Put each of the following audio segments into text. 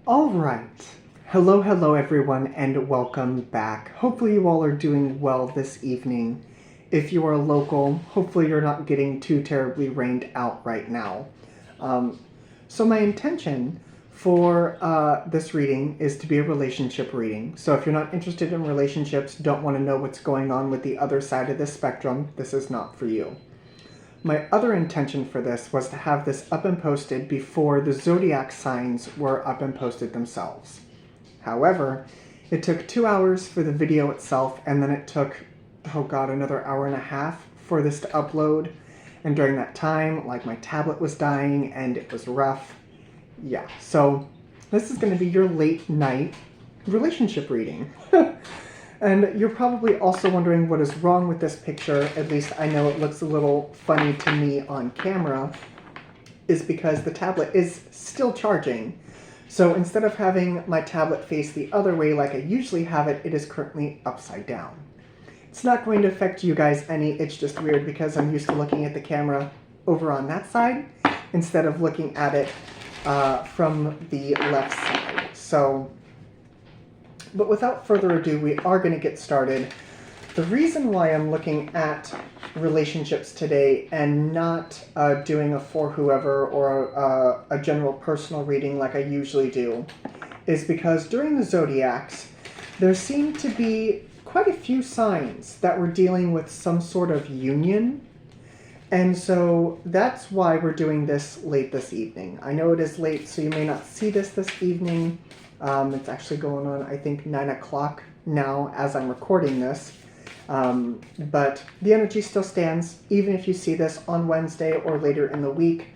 All right. Hello everyone, and welcome back. Hopefully you all are doing well this evening. If you are local, hopefully you're not getting too terribly rained out right now. So my intention for this reading is to be a relationship reading. So if you're not interested in relationships, don't want to know what's going on with the other side of the spectrum, this is not for you. My other intention for this was to have this up and posted before the zodiac signs were up and posted themselves. However, it took 2 hours for the video itself, and then it took, another hour and a half for this to upload. And during that time, my tablet was dying and it was rough. Yeah, so this is going to be your late night relationship reading. And you're probably also wondering what is wrong with this picture, at least I know it looks a little funny to me on camera, is because the tablet is still charging. So instead of having my tablet face the other way like I usually have it, it is currently upside down. It's not going to affect you guys any, it's just weird because I'm used to looking at the camera over on that side instead of looking at it from the left side. But without further ado, we are going to get started. The reason why I'm looking at relationships today and not doing a for whoever or a general personal reading like I usually do is because during the zodiacs, there seemed to be quite a few signs that were dealing with some sort of union. And so that's why we're doing this late this evening. I know it is late, so you may not see this evening. It's actually going on, I think, 9 o'clock now as I'm recording this. But the energy still stands, even if you see this on Wednesday or later in the week.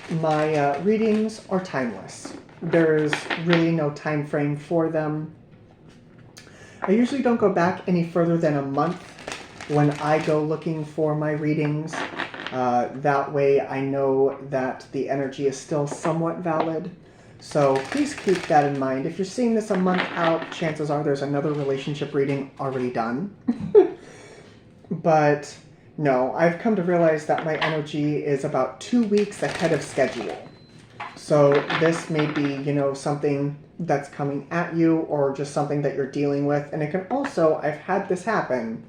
My readings are timeless. There is really no time frame for them. I usually don't go back any further than a month when I go looking for my readings. That way I know that the energy is still somewhat valid. So please keep that in mind. If you're seeing this a month out, chances are there's another relationship reading already done. But no, I've come to realize that my energy is about 2 weeks ahead of schedule. So this may be, something that's coming at you or just something that you're dealing with. And it can also, I've had this happen,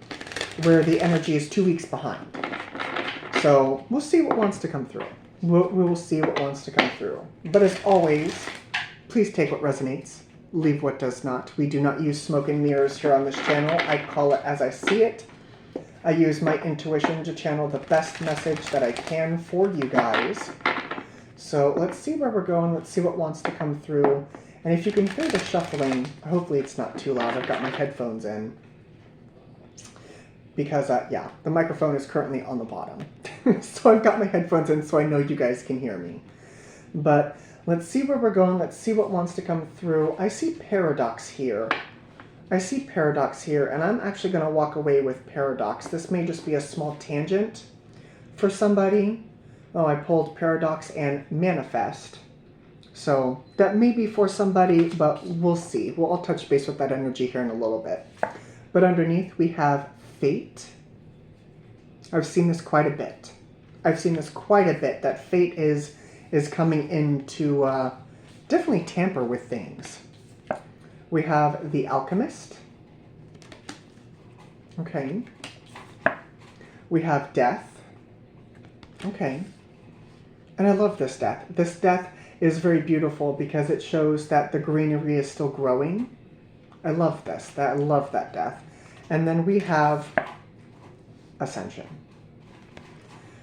where the energy is 2 weeks behind. So we'll see what wants to come through. We will see what wants to come through. But as always, please take what resonates, leave what does not. We do not use smoke and mirrors here on this channel. I call it as I see it. I use my intuition to channel the best message that I can for you guys. So let's see where we're going. Let's see what wants to come through. And if you can hear the shuffling, hopefully it's not too loud. I've got my headphones in. Because, the microphone is currently on the bottom. So I've got my headphones in so I know you guys can hear me. But let's see where we're going. Let's see what wants to come through. I see paradox here. And I'm actually going to walk away with paradox. This may just be a small tangent for somebody. Oh, I pulled paradox and manifest. So that may be for somebody, but we'll see. I'll touch base with that energy here in a little bit. But underneath we have fate. I've seen this quite a bit. That fate is coming in to definitely tamper with things. We have the alchemist. Okay. We have death. Okay. And I love this death. This death is very beautiful because it shows that the greenery is still growing. I love this. I love that death. And then we have ascension.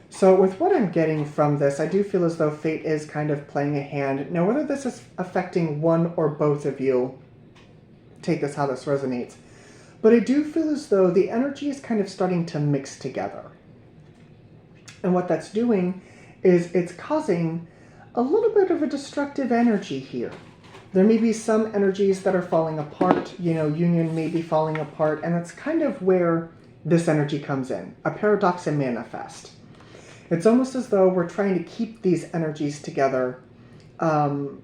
So with what I'm getting from this, I do feel as though fate is kind of playing a hand. Now, whether this is affecting one or both of you, take this how this resonates. But I do feel as though the energy is kind of starting to mix together. And what that's doing is it's causing a little bit of a destructive energy here. There may be some energies that are falling apart, union may be falling apart, and that's kind of where this energy comes in, a paradox and manifest. It's almost as though we're trying to keep these energies together in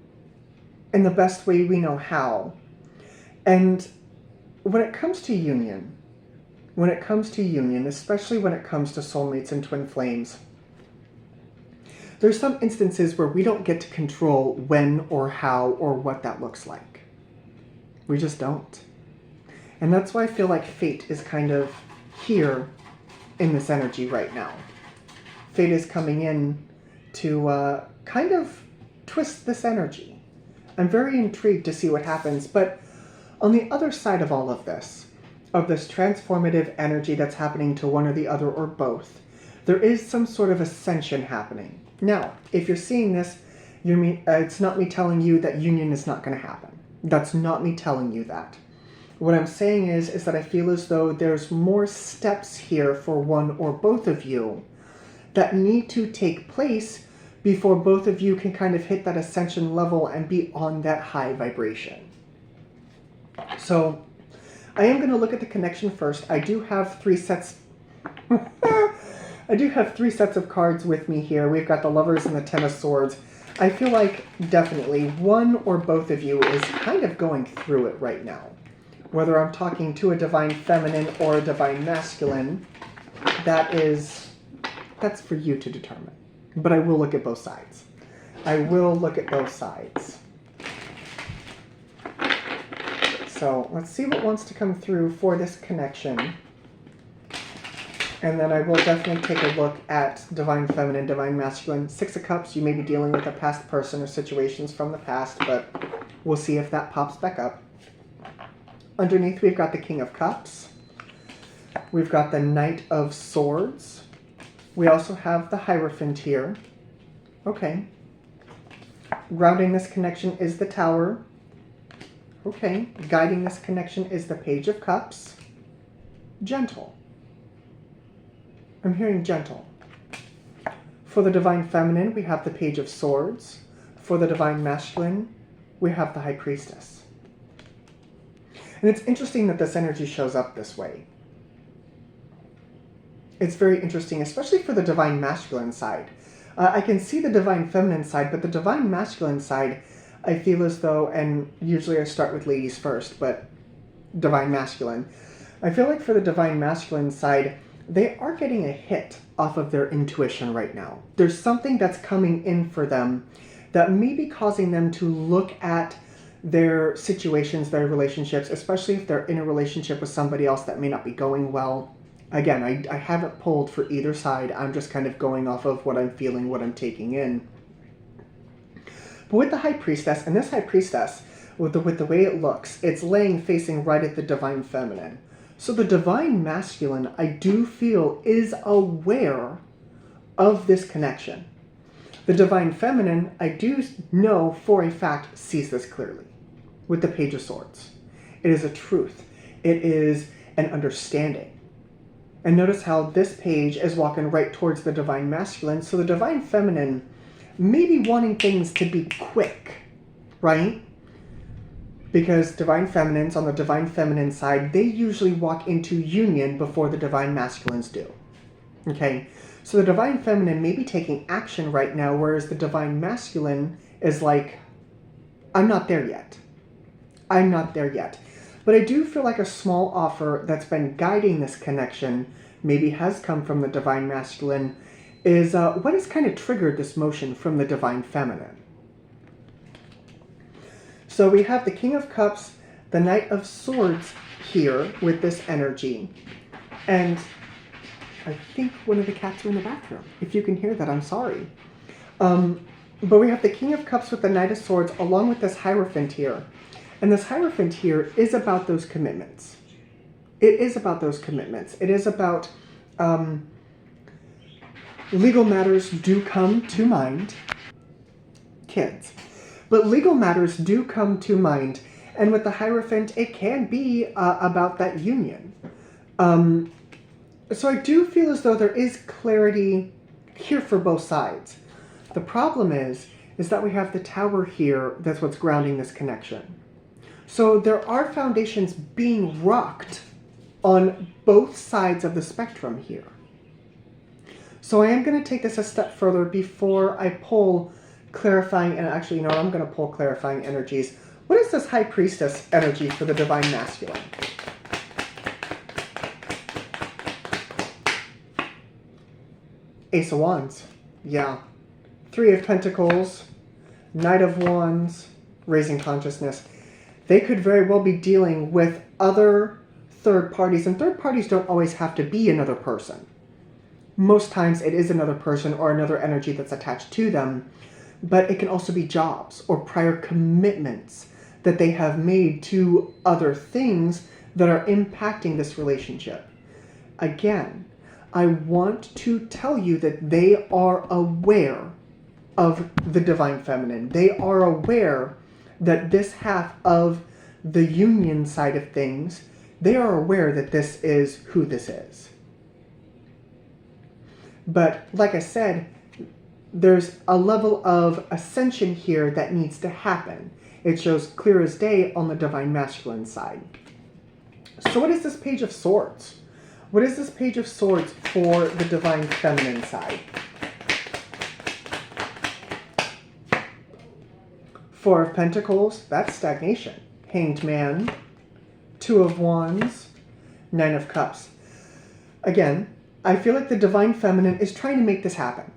the best way we know how. And when it comes to union, especially when it comes to soulmates and twin flames, there's some instances where we don't get to control when or how or what that looks like. We just don't. And that's why I feel like fate is kind of here in this energy right now. Fate is coming in to kind of twist this energy. I'm very intrigued to see what happens, but on the other side of all of this transformative energy that's happening to one or the other or both, there is some sort of ascension happening. Now, if you're seeing this, it's not me telling you that union is not going to happen. That's not me telling you that. What I'm saying is that I feel as though there's more steps here for one or both of you that need to take place before both of you can kind of hit that ascension level and be on that high vibration. So I am going to look at the connection first. I do have 3 sets. I do have 3 sets of cards with me here. We've got the Lovers and the Ten of Swords. I feel like definitely one or both of you is kind of going through it right now. Whether I'm talking to a divine feminine or a divine masculine, that's for you to determine. But I will look at both sides. I will look at both sides. So let's see what wants to come through for this connection. And then I will definitely take a look at divine feminine, divine masculine. 6 of Cups, you may be dealing with a past person or situations from the past, but we'll see if that pops back up. Underneath, we've got the King of Cups. We've got the Knight of Swords. We also have the Hierophant here. Okay. Grounding this connection is the Tower. Okay. Guiding this connection is the Page of Cups. Gentle. I'm hearing gentle. For the divine feminine, we have the Page of Swords. For the divine masculine, we have the High Priestess. And it's interesting that this energy shows up this way. It's very interesting, especially for the divine masculine side. I can see the divine feminine side, but the divine masculine side, I feel as though, and usually I start with ladies first, but divine masculine. I feel like for the divine masculine side, they are getting a hit off of their intuition right now. There's something that's coming in for them that may be causing them to look at their situations, their relationships, especially if they're in a relationship with somebody else that may not be going well. Again, I haven't pulled for either side. I'm just kind of going off of what I'm feeling, what I'm taking in. But with the High Priestess, and this High Priestess, with the way it looks, it's laying facing right at the divine feminine. So the divine masculine, I do feel, is aware of this connection. The divine feminine, I do know for a fact, sees this clearly with the Page of Swords. It is a truth. It is an understanding. And notice how this page is walking right towards the divine masculine. So the divine feminine may be wanting things to be quick, right? Because divine feminines, on the divine feminine side, they usually walk into union before the divine masculines do. Okay? So the divine feminine may be taking action right now, whereas the divine masculine is like, I'm not there yet. I'm not there yet. But I do feel like a small offer that's been guiding this connection, maybe has come from the divine masculine, is what has kind of triggered this motion from the divine feminine. So we have the King of Cups, the Knight of Swords here with this energy. And I think one of the cats are in the bathroom. If you can hear that, I'm sorry. But we have the King of Cups with the Knight of Swords along with this Hierophant here. And this Hierophant here is about those commitments. It is about those commitments. It is about legal matters do come to mind. Kids. But legal matters do come to mind. And with the Hierophant, it can be about that union. So I do feel as though there is clarity here for both sides. The problem is that we have the Tower here. That's what's grounding this connection. So there are foundations being rocked on both sides of the spectrum here. So I am going to take this a step further before I pull clarifying, and actually, you know, I'm going to pull clarifying energies. What is this High Priestess energy for the divine masculine? Ace of Wands. Yeah. 3 Three of Pentacles, Knight of Wands, raising consciousness. They could very well be dealing with other third parties, and third parties don't always have to be another person. Most times it is another person or another energy that's attached to them, but it can also be jobs or prior commitments that they have made to other things that are impacting this relationship. Again, I want to tell you that they are aware of the divine feminine. They are aware that this half of the union side of things, they are aware that this is who this is. But like I said, there's a level of ascension here that needs to happen. It shows clear as day on the divine masculine side. So what is this Page of Swords? What is this Page of Swords for the divine feminine side? Four of Pentacles, that's stagnation. Hanged Man, Two of Wands, Nine of Cups. Again, I feel like the divine feminine is trying to make this happen.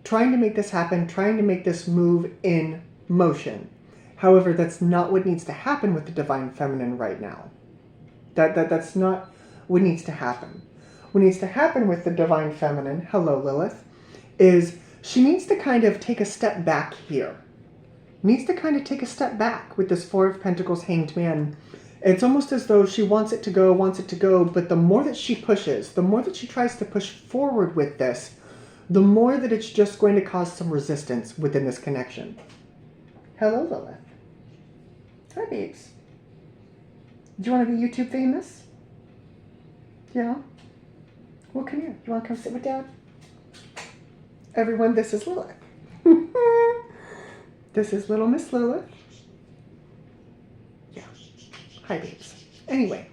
Trying to make this happen, trying to make this move in motion. However, that's not what needs to happen with the divine feminine right now. That's not what needs to happen. What needs to happen with the divine feminine, hello Lilith, is she needs to kind of take a step back here. Needs to kind of take a step back with this Four of Pentacles Hanged Man. It's almost as though she wants it to go, but the more that she pushes, the more that she tries to push forward with this, the more that it's just going to cause some resistance within this connection. Hello, Lilith. Hi, babes. Do you want to be YouTube famous? Yeah? Well, come here. You want to come sit with Dad? Everyone, this is Lilith. This is little Miss Lilith. Yeah. Hi, babes. Anyway.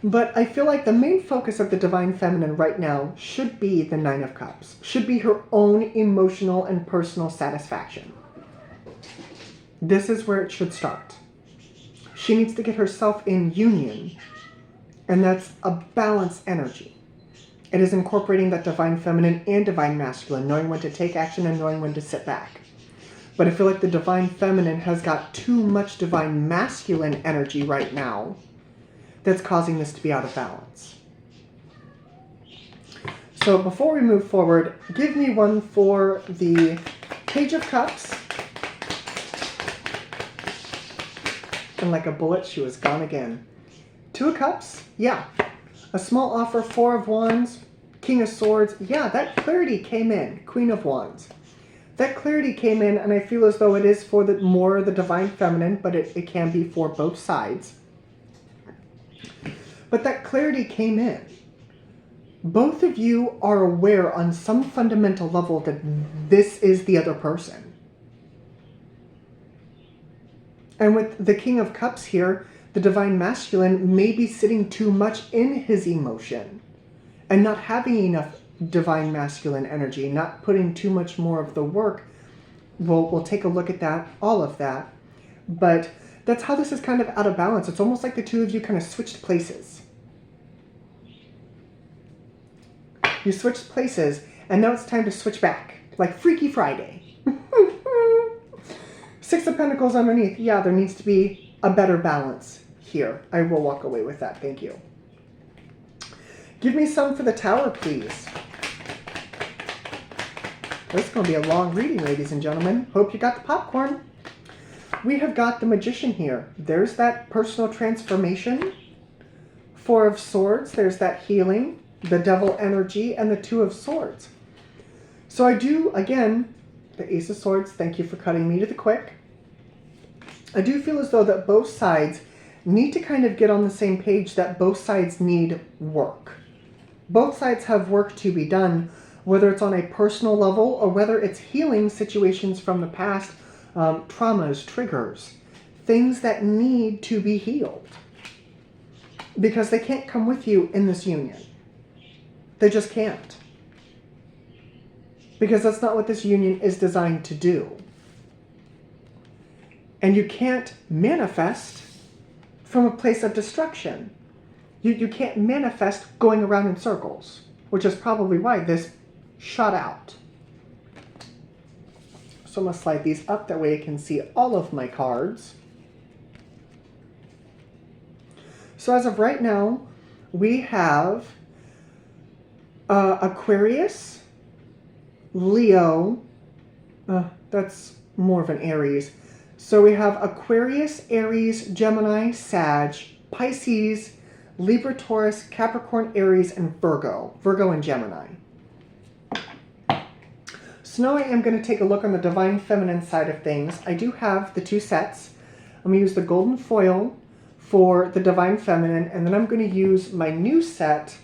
But I feel like the main focus of the divine feminine right now should be the Nine of Cups. Should be her own emotional and personal satisfaction. This is where it should start. She needs to get herself in union. And that's a balanced energy. It is incorporating that divine feminine and divine masculine, knowing when to take action and knowing when to sit back. But I feel like the divine feminine has got too much divine masculine energy right now that's causing this to be out of balance. So before we move forward, give me one for the Page of Cups. And like a bullet, she was gone again. Two of Cups, yeah. A small offer, Four of Wands, King of Swords. Yeah, that clarity came in, Queen of Wands. That clarity came in, and I feel as though it is for the more the divine feminine, but it can be for both sides. But that clarity came in. Both of you are aware on some fundamental level that this is the other person. And with the King of Cups here, the divine masculine may be sitting too much in his emotion and not having enough divine masculine energy, not putting too much more of the work. We'll take a look at that, all of that. But that's how this is kind of out of balance. It's almost like the two of you kind of switched places. You switched places, and now it's time to switch back, like Freaky Friday. Six of Pentacles underneath. Yeah, there needs to be a better balance here. I will walk away with that. Thank you. Give me some for the Tower, please. This is going to be a long reading, ladies and gentlemen. Hope you got the popcorn. We have got the Magician here. There's that personal transformation. Four of Swords. There's that healing. The Devil energy. And the Two of Swords. So I do, again, the Ace of Swords. Thank you for cutting me to the quick. I do feel as though that both sides need to kind of get on the same page, that both sides need work. Both sides have work to be done, whether it's on a personal level or whether it's healing situations from the past, traumas, triggers, things that need to be healed. Because they can't come with you in this union. They just can't. Because that's not what this union is designed to do. And you can't manifest from a place of destruction. You can't manifest going around in circles, which is probably why this shot out. So I'm going to slide these up, that way I can see all of my cards. So as of right now, we have Aquarius, Leo, that's more of an Aries. So we have Aquarius, Aries, Gemini, Sag, Pisces, Libra, Taurus, Capricorn, Aries, and Virgo. Virgo and Gemini. So now I am going to take a look on the Divine Feminine side of things. I do have the 2 sets. I'm going to use the golden foil for the Divine Feminine, and then I'm going to use my new set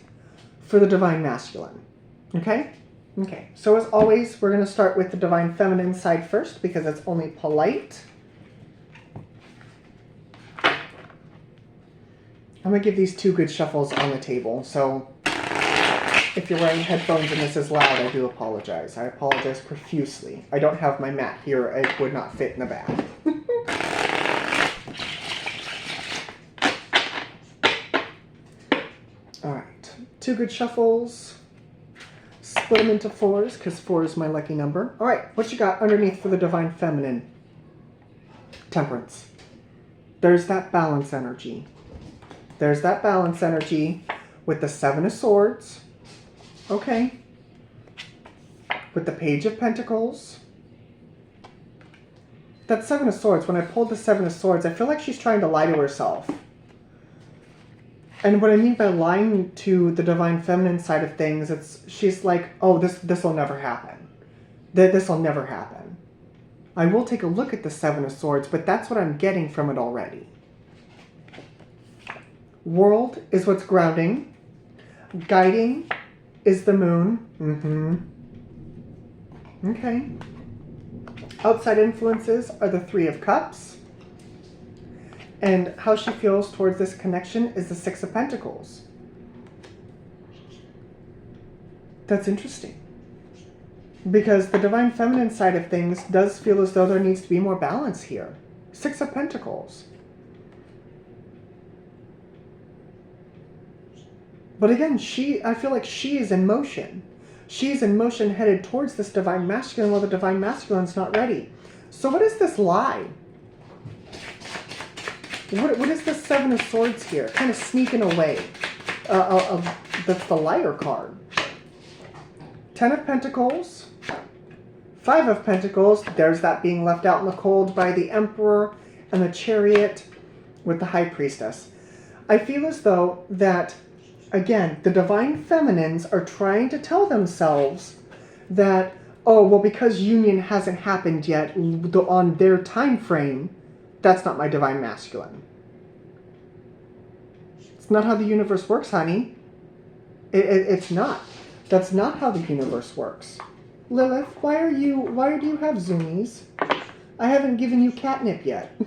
for the Divine Masculine. Okay? Okay. So as always, we're going to start with the Divine Feminine side first, because it's only polite. I'm going to give these 2 good shuffles on the table. So if you're wearing headphones and this is loud, I do apologize. I apologize profusely. I don't have my mat here. It would not fit in the bag. All right. 2 good shuffles. Split them into 4s, because 4 is my lucky number. All right. What you got underneath for the Divine Feminine? Temperance. There's that balance energy. There's that balance energy with the 7 of Swords. Okay. With the Page of Pentacles. That 7 of Swords, when I pulled the 7 of Swords, I feel like she's trying to lie to herself. And what I mean by lying to the Divine Feminine side of things, she's like, oh, this will never happen. This will never happen. I will take a look at the 7 of Swords, but that's what I'm getting from it already. World is what's grounding. Guiding is the moon. Okay. Outside influences are the 3 of Cups. And how she feels towards this connection is the 6 of Pentacles. That's interesting. Because the Divine Feminine side of things does feel as though there needs to be more balance here. 6 of Pentacles. But again, I feel like she is in motion. She's in motion headed towards this Divine Masculine while the Divine Masculine's not ready. So what is this lie? What is the 7 of Swords here? Kind of sneaking away. That's the Liar card. 10 of Pentacles. 5 of Pentacles. There's that being left out in the cold by the Emperor and the Chariot with the High Priestess. I feel as though that, again, the Divine Feminines are trying to tell themselves that, oh, well, because union hasn't happened yet on their time frame, that's not my Divine Masculine. It's not how the universe works, honey. It's not. That's not how the universe works. Lilith, why do you have zoomies? I haven't given you catnip yet.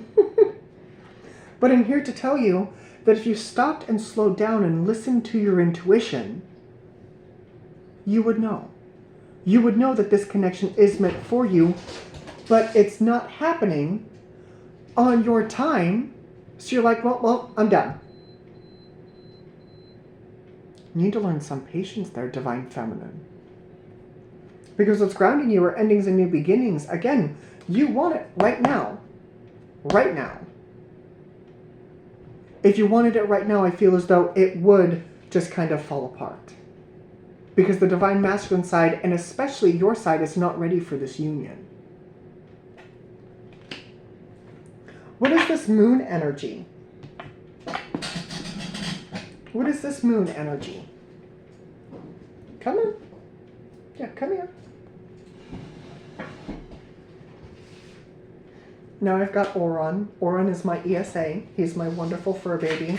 But I'm here to tell you that if you stopped and slowed down and listened to your intuition, you would know. You would know that this connection is meant for you, but it's not happening on your time. So you're like, well, I'm done. You need to learn some patience there, Divine Feminine. Because what's grounding you are endings and new beginnings. Again, you want it right now. Right now. If you wanted it right now, I feel as though it would just kind of fall apart. Because the Divine Masculine side, and especially your side, is not ready for this union. What is this moon energy? What is this moon energy? Come on. Yeah, come here. Now I've got Oron. Oron is my ESA. He's my wonderful fur baby.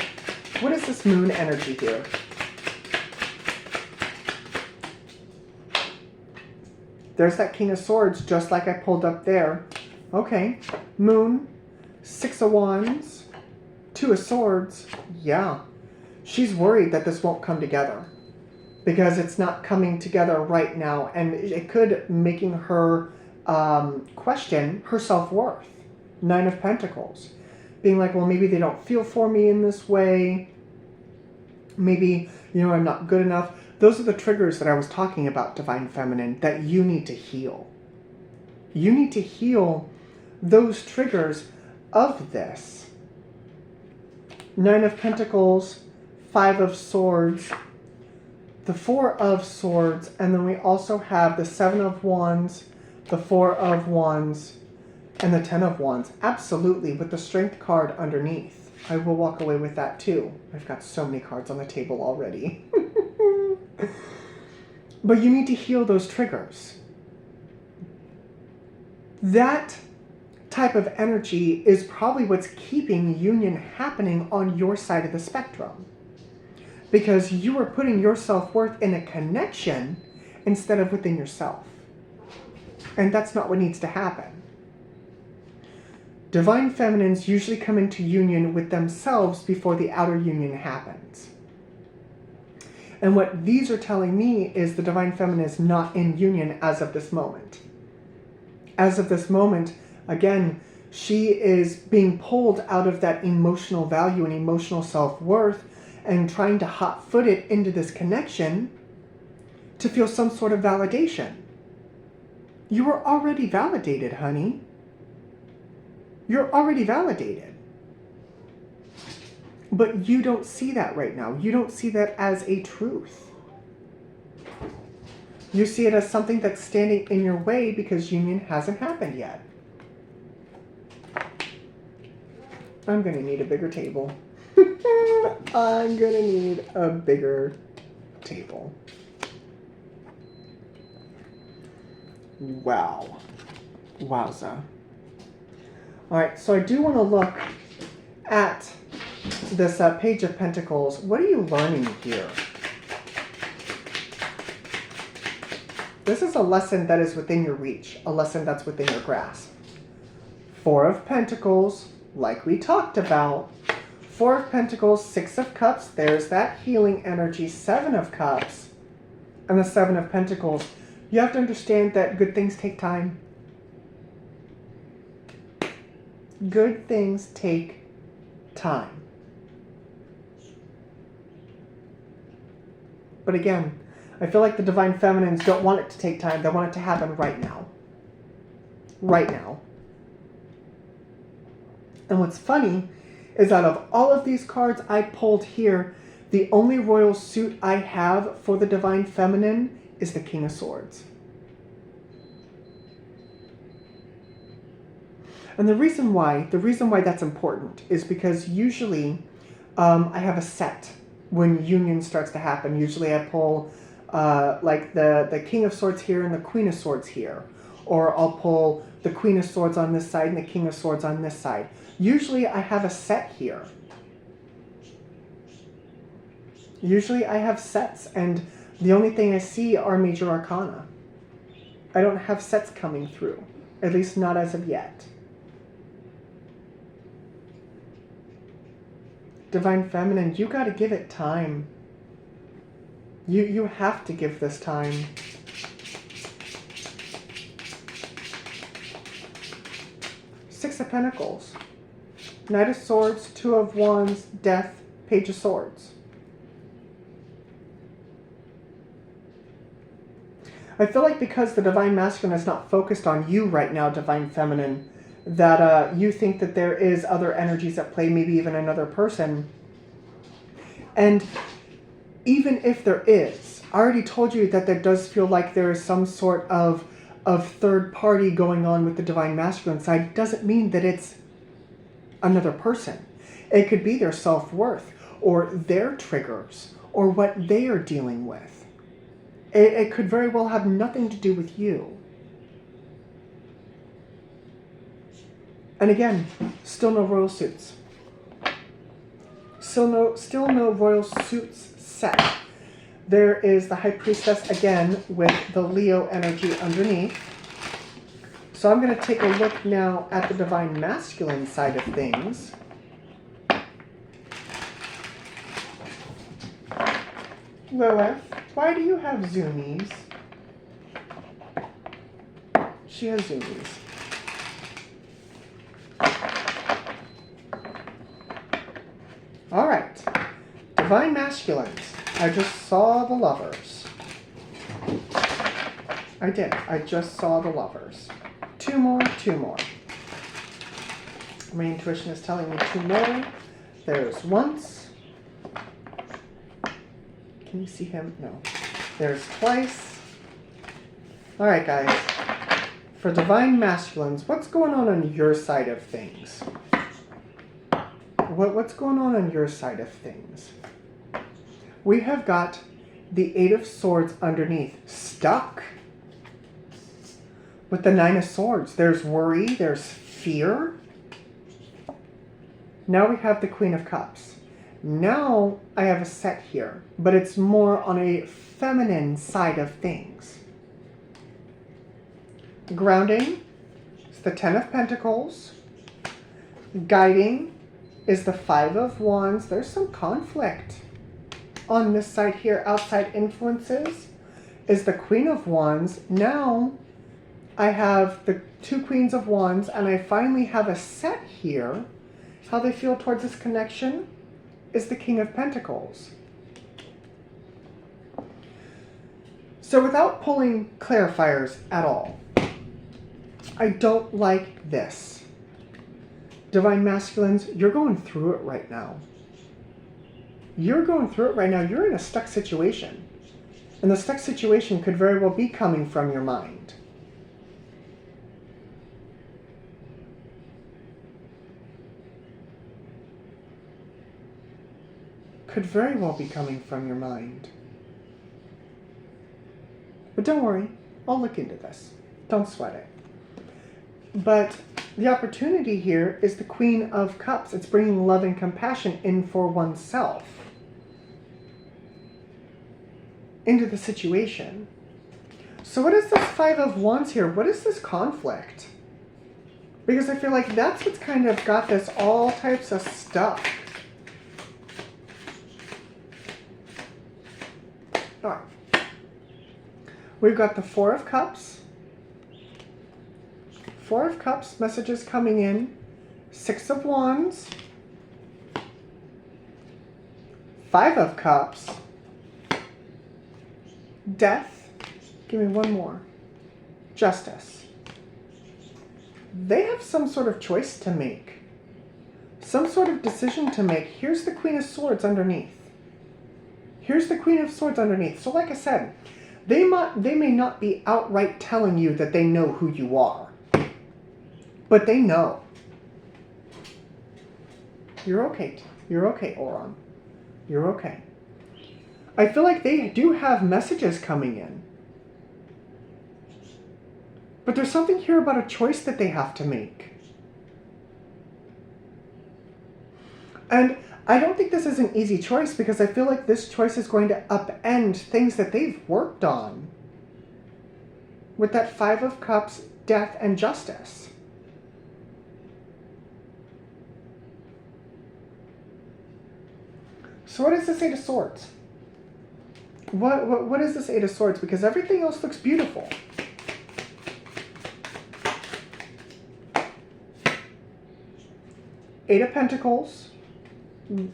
What is this moon energy here? There's that King of Swords, just like I pulled up there. Okay. Moon. 6 of Wands. 2 of Swords. Yeah. She's worried that this won't come together. Because it's not coming together right now. And it could making her question her self-worth. 9 of Pentacles. Being like, well, maybe they don't feel for me in this way. Maybe, I'm not good enough. Those are the triggers that I was talking about, Divine Feminine, that you need to heal. You need to heal those triggers of this. 9 of Pentacles, 5 of Swords, the 4 of Swords, and then we also have the 7 of Wands, the 4 of Wands, and the 10 of Wands. Absolutely, with the Strength card underneath. I will walk away with that too. I've got so many cards on the table already. But you need to heal those triggers. That type of energy is probably what's keeping union happening on your side of the spectrum. Because you are putting your self-worth in a connection instead of within yourself. And that's not what needs to happen. Divine feminines usually come into union with themselves before the outer union happens. And what these are telling me is the divine feminine is not in union as of this moment. As of this moment, again, she is being pulled out of that emotional value and emotional self-worth and trying to hot-foot it into this connection to feel some sort of validation. You are already validated, honey. You're already validated. But you don't see that right now. You don't see that as a truth. You see it as something that's standing in your way because union hasn't happened yet. I'm going to need a bigger table. I'm going to need a bigger table. Wow. Wowza. Alright, so I do want to look at this Page of Pentacles. What are you learning here? This is a lesson that is within your reach, a lesson that's within your grasp. 4 of Pentacles, like we talked about. 4 of Pentacles, 6 of Cups, there's that healing energy. 7 of Cups, and the 7 of Pentacles. You have to understand that good things take time. Good things take time. But again, I feel like the divine feminines don't want it to take time. They want it to happen right now. Right now. And what's funny is out of all of these cards I pulled here, the only royal suit I have for the divine feminine is the King of Swords. And the reason why that's important is because usually I have a set when union starts to happen. Usually I pull like the King of Swords here and the Queen of Swords here. Or I'll pull the Queen of Swords on this side and the King of Swords on this side. Usually I have a set here. Usually I have sets, and the only thing I see are major arcana. I don't have sets coming through, at least not as of yet. Divine Feminine, you gotta give it time. You have to give this time. Six of Pentacles. Knight of Swords, Two of Wands, Death, Page of Swords. I feel like because the Divine Masculine is not focused on you right now, Divine Feminine, that you think that there is other energies at play, maybe even another person. And even if there is, I already told you that there does feel like there is some sort of third party going on with the Divine Masculine side. Doesn't mean that it's another person. It could be their self-worth or their triggers or what they are dealing with. It could very well have nothing to do with you. And again, still no royal suits. Still no royal suits set. There is the High Priestess again with the Leo energy underneath. So I'm going to take a look now at the Divine Masculine side of things. Lilith, why do you have zoomies? She has zoomies. Alright. Divine Masculines. I just saw the Lovers. I did. I just saw the Lovers. 2 2 more, 2 more. My intuition is telling me 2 more. There's once. Can you see him? No. There's twice. All right, guys. For divine masculines, what's going on your side of things? What's going on your side of things? We have got the 8 of Swords underneath, stuck. With the 9 of Swords, there's worry, there's fear. Now we have the Queen of Cups. Now I have a set here, but it's more on a feminine side of things. Grounding is the 10 of Pentacles. Guiding is the 5 of Wands. There's some conflict on this side here. Outside influences is the Queen of Wands. Now I have the 2 Queens of Wands, and I finally have a set here. How they feel towards this connection is the King of Pentacles. So without pulling clarifiers at all, I don't like this. Divine masculines, you're going through it right now. You're going through it right now. You're in a stuck situation. And the stuck situation could very well be coming from your mind. Could very well be coming from your mind. But don't worry, I'll look into this. Don't sweat it. But the opportunity here is the Queen of Cups. It's bringing love and compassion in for oneself into the situation. So what is this 5 of Wands here? What is this conflict? Because I feel like that's what's kind of got this all types of stuff. All right. We've got the 4 of Cups. 4 of Cups, messages coming in. 6 of Wands. 5 of Cups. Death. Give me one more. Justice. They have some sort of choice to make. Some sort of decision to make. Here's the Queen of Swords underneath. Here's the Queen of Swords underneath. So like I said, they may not be outright telling you that they know who you are. But they know. You're okay. You're okay, Oron. You're okay. I feel like they do have messages coming in. But there's something here about a choice that they have to make. And I don't think this is an easy choice because I feel like this choice is going to upend things that they've worked on. With that 5 of Cups, death, and justice. So what does this 8 of Swords? What is this 8 of Swords? Because everything else looks beautiful. Eight of Pentacles.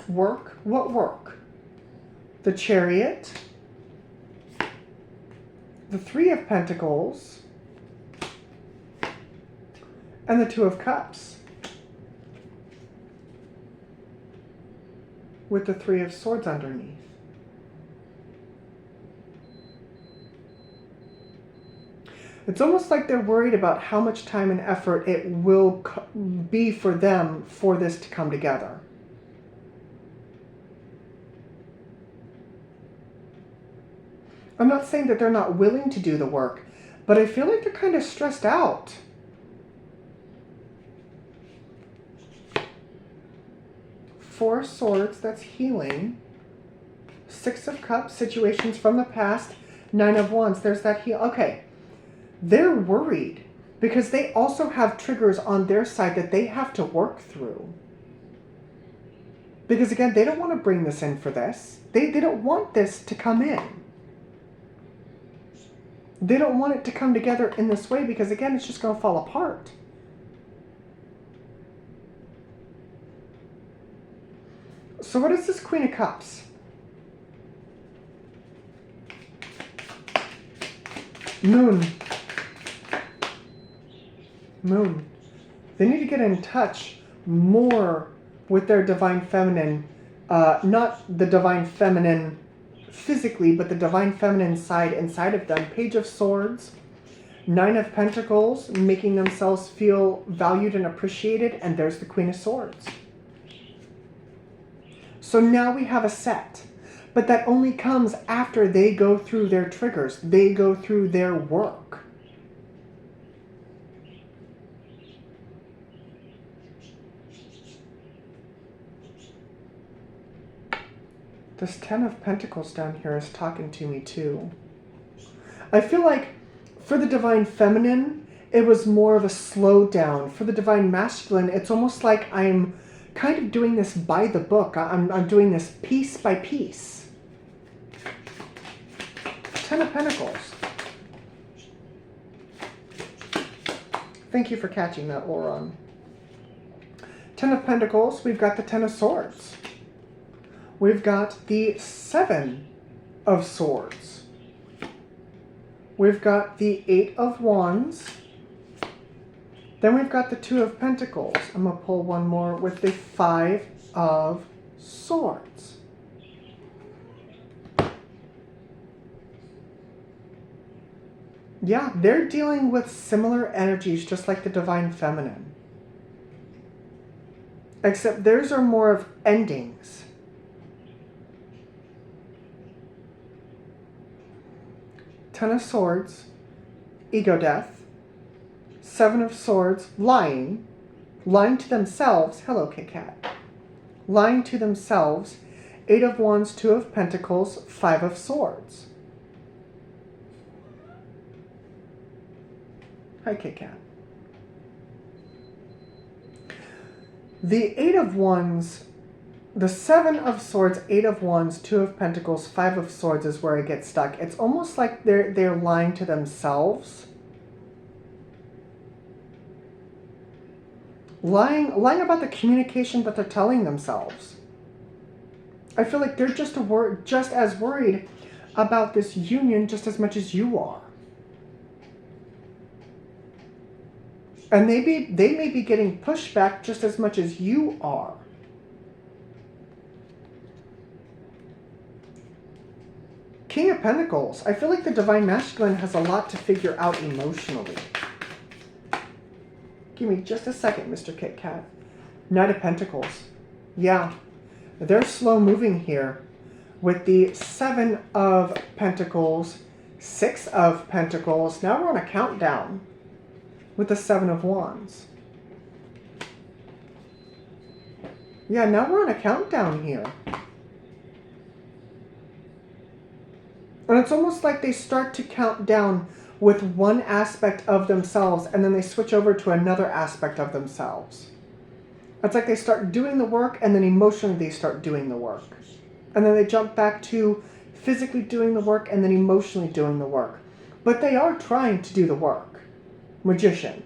Work. What work? The Chariot. The 3 of Pentacles. And the 2 of Cups. With the 3 of Swords underneath. It's almost like they're worried about how much time and effort it will be for them for this to come together. I'm not saying that they're not willing to do the work, but I feel like they're kind of stressed out. Four of Swords, that's healing. 6 of Cups, situations from the past. 9 of Wands, there's that heal. Okay, they're worried because they also have triggers on their side that they have to work through. Because again, they don't want to bring this in for this. They don't want this to come in. They don't want it to come together in this way because again, it's just going to fall apart. So what is this Queen of Cups? Moon. Moon. They need to get in touch more with their divine feminine. Not the divine feminine physically, but the divine feminine side inside of them. Page of Swords, Nine of Pentacles, making themselves feel valued and appreciated, and there's the Queen of Swords. So now we have a set, but that only comes after they go through their triggers. They go through their work. This Ten of Pentacles down here is talking to me too. I feel like for the divine feminine, it was more of a slowdown. For the divine masculine, it's almost like I'm kind of doing this by the book. I'm doing this piece by piece. Ten of Pentacles. Thank you for catching that, Lauren. Ten of Pentacles, we've got the Ten of Swords. We've got the Seven of Swords. We've got the Eight of Wands. Then we've got the Two of Pentacles. I'm going to pull one more with the Five of Swords. Yeah, they're dealing with similar energies just like the divine feminine. Except theirs are more of endings. Ten of Swords, ego death. Seven of Swords, lying. Lying to themselves. Hello, Kit Kat. Lying to themselves. Eight of Wands, Two of Pentacles, Five of Swords. Hi, Kit Kat. The Eight of Wands, the Seven of Swords, Eight of Wands, Two of Pentacles, Five of Swords is where I get stuck. It's almost like they're lying to themselves. Lying about the communication that they're telling themselves. I feel like they're just as worried about this union just as much as you are. And they may be getting pushback just as much as you are. King of Pentacles. I feel like the divine masculine has a lot to figure out emotionally. Give me just a second, Mr. Kit Kat. Knight of Pentacles. Yeah, they're slow moving here. With the Seven of Pentacles, Six of Pentacles. Now we're on a countdown with the Seven of Wands. Yeah, now we're on a countdown here. And it's almost like they start to count down with one aspect of themselves and then they switch over to another aspect of themselves. It's like they start doing the work and then emotionally they start doing the work. And then they jump back to physically doing the work and then emotionally doing the work. But they are trying to do the work. Magician.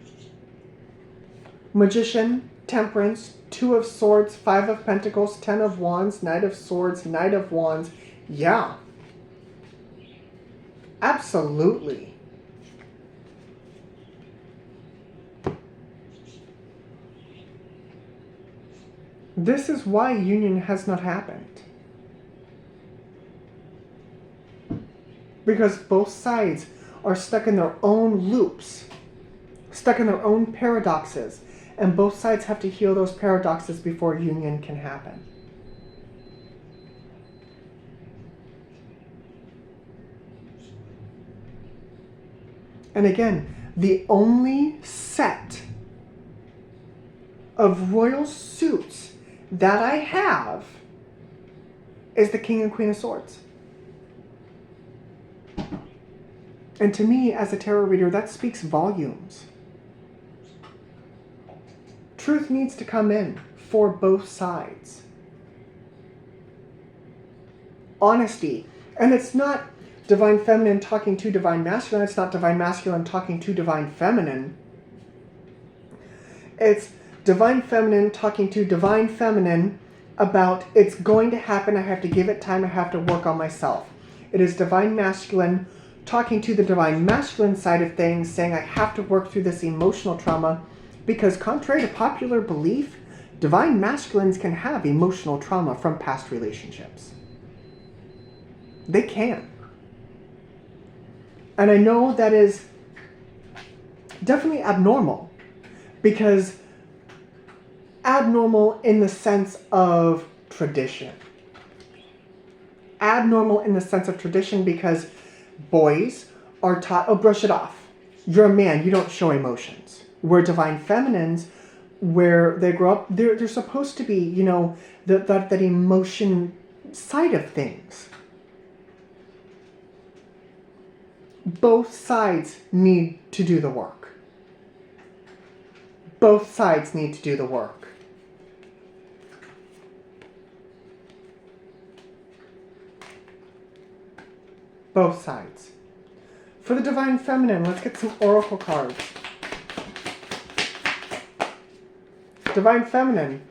Magician, Temperance, Two of Swords, Five of Pentacles, Ten of Wands, Knight of Swords, Knight of Wands. Yeah. Absolutely. This is why union has not happened. Because both sides are stuck in their own loops, stuck in their own paradoxes, and both sides have to heal those paradoxes before union can happen. And again, the only set of royal suits that I have is the King and Queen of Swords. And to me, as a tarot reader, that speaks volumes. Truth needs to come in for both sides. Honesty. And it's not divine feminine talking to divine masculine. It's not divine masculine talking to divine feminine. It's divine feminine talking to divine feminine about it's going to happen. I have to give it time. I have to work on myself. It is divine masculine talking to the divine masculine side of things, saying I have to work through this emotional trauma, because contrary to popular belief, divine masculines can have emotional trauma from past relationships. They can. And I know that is definitely abnormal, because abnormal in the sense of tradition. Abnormal in the sense of tradition because boys are taught, oh, brush it off. You're a man, you don't show emotions. Where divine feminines, where they grow up, they're supposed to be, you know, that emotion side of things. Both sides need to do the work. Both sides need to do the work. Both sides. For the divine feminine, let's get some oracle cards. Divine feminine,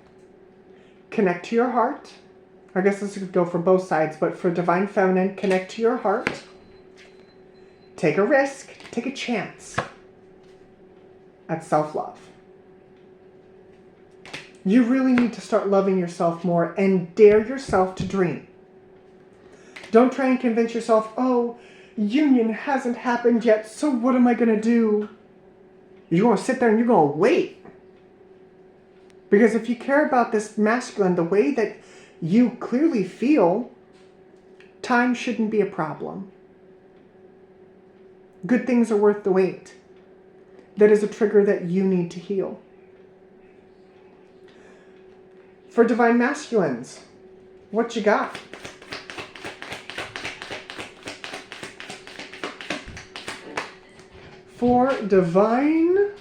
connect to your heart. I guess this could go for both sides, but for divine feminine, connect to your heart. Take a risk, take a chance at self-love. You really need to start loving yourself more and dare yourself to dream. Don't try and convince yourself, oh, union hasn't happened yet, so what am I going to do? You're going to sit there and you're going to wait. Because if you care about this masculine the way that you clearly feel, time shouldn't be a problem. Good things are worth the wait. That is a trigger that you need to heal. For divine masculines, what you got? For divine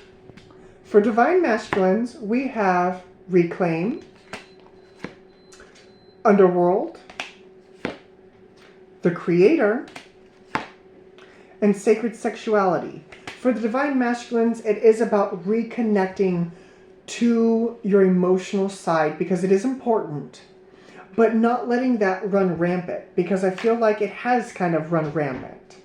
masculines, we have reclaim, underworld, the creator, and sacred sexuality. For the divine masculines, it is about reconnecting to your emotional side because it is important, but not letting that run rampant because I feel like it has kind of run rampant.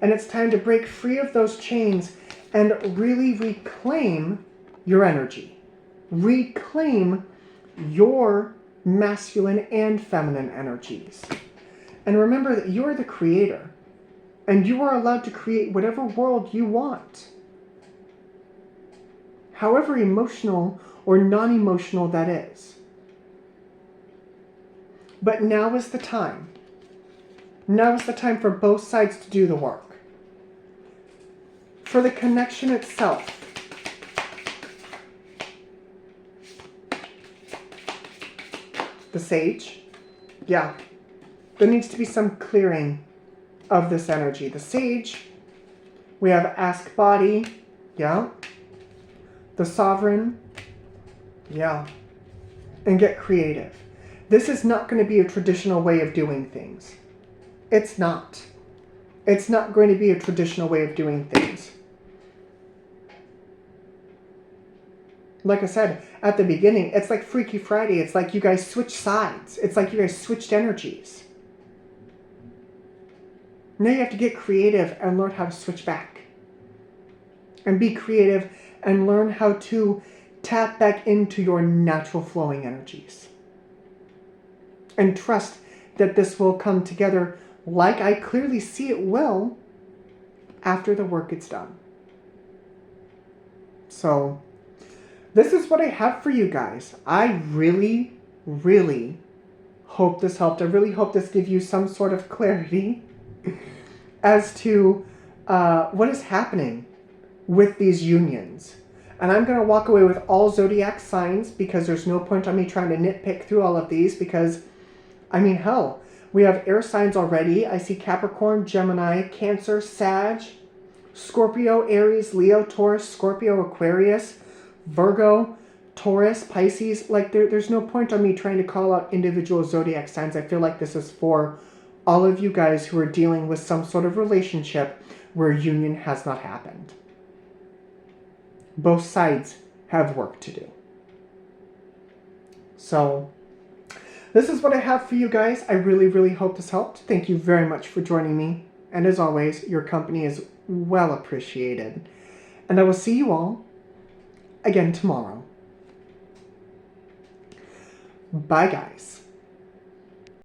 And it's time to break free of those chains and really reclaim your energy. Reclaim your masculine and feminine energies. And remember that you are the creator. And you are allowed to create whatever world you want. However emotional or non-emotional that is. But now is the time. Now is the time for both sides to do the work. For the connection itself. The sage. Yeah. There needs to be some clearing of this energy. The sage. We have ask body. Yeah. The sovereign. Yeah. And get creative. This is not going to be a traditional way of doing things. It's not. It's not going to be a traditional way of doing things. Like I said at the beginning, it's like Freaky Friday. It's like you guys switched sides. It's like you guys switched energies. Now you have to get creative and learn how to switch back. And be creative and learn how to tap back into your natural flowing energies. And trust that this will come together like I clearly see it will after the work gets done. So, this is what I have for you guys. I really, really hope this helped. I really hope this gives you some sort of clarity as to what is happening with these unions. And I'm going to walk away with all zodiac signs because there's no point on me trying to nitpick through all of these because, I mean, hell, we have air signs already. I see Capricorn, Gemini, Cancer, Sag, Scorpio, Aries, Leo, Taurus, Scorpio, Aquarius, Virgo, Taurus, Pisces. Like, there's no point on me trying to call out individual zodiac signs. I feel like this is for all of you guys who are dealing with some sort of relationship where union has not happened. Both sides have work to do. So, this is what I have for you guys. I really, really hope this helped. Thank you very much for joining me. And as always, your company is well appreciated. And I will see you all again tomorrow. Bye, guys.